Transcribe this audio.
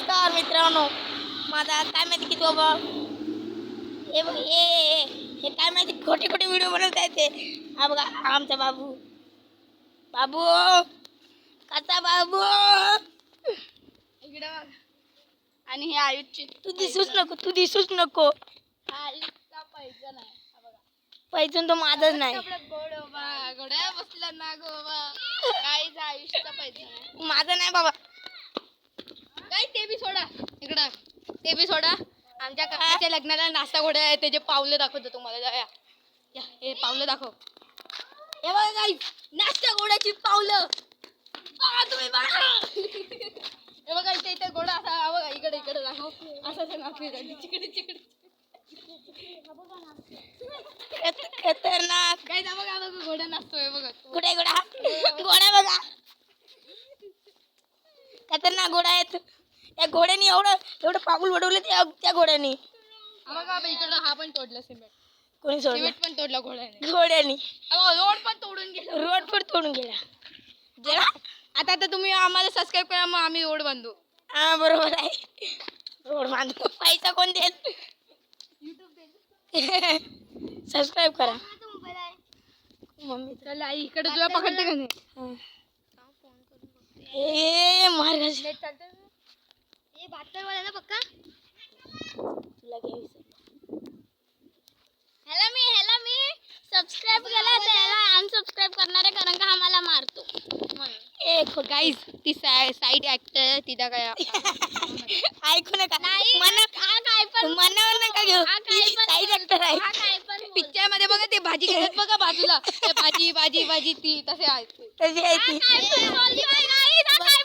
नमस्कार मित्रांनो, माझा काय माहिती किती बाबा हे बघ हे काय माहिती खोटे खोटे व्हिडिओ बनवत आहेत ते. हा बघा आमचा बाबू बाबू कसा बाबू इकडे बघ. आणि हे आयुषची तू दिसूच नको हा आयुषचा पैजण आहे. हा बघा. पैजण तो माझाच नाही, आपला गोड बाबा गोड्या बसला ना गो बाबा. काहीच आयुषचा पैजण आहे. माझा नाही बाबा. काय ते बी सोडा इकडं, ते बी सोडा. आमच्या काकाच्या लग्नाला नाश्ता घोड्या आहे, त्याचे पावलं दाखवतो तुम्हाला. या या, हे पावलं दाखव. हे बघा काही नाश्ता घोड्याची पावलं बघा तुम्ही बघा. हे बघा इथे इथे घोडा असा. हा बघा इकडे इकडे दाखव. असं नाचते चिकडे खतरनाक. काय बघा बघा घोडा नाचतोय बघा. कुठे घोडा बघा, खतरनाक घोडा आहेत. त्या घोड्यानी एवढं पाऊल वडवलं त्या घोड्यानी. हा बघा इकडं हा पण तोडला सिमेंट. कोणी सोडलं? सिमेंट पण तोडला घोड्याने. घोड्यानी रोड पण तोडून गेला. रोड पण तोडून गेला. जरा आता तुम्ही आम्हाला सबस्क्राईब करा, मग आम्ही रोड बांधू. हा बरोबर आहे. रोड बांधतो. पैसा कोण देईल? सबस्क्राईब करा. मम्मी चला आई इकडे तुला पकडते का नाही? ए मार घास. ये बहात्तर वाला ना पक्का. तुला घे. ह्याला मी सबस्क्राईब केला, त्याला अनसबस्क्राईब करणार आहे कारण का आम्हाला मारतो म्हणून. गाईस ती साईड ऍक्टर तिला काय ऐकू नका. मनावर नका घेऊ. साईड ऍक्टर आहे. पिक्चर मध्ये बघा ते भाजी घेतात बघा बाजूला, ते भाजी भाजी भाजी ती तसे आहेत. तशी आहे ती.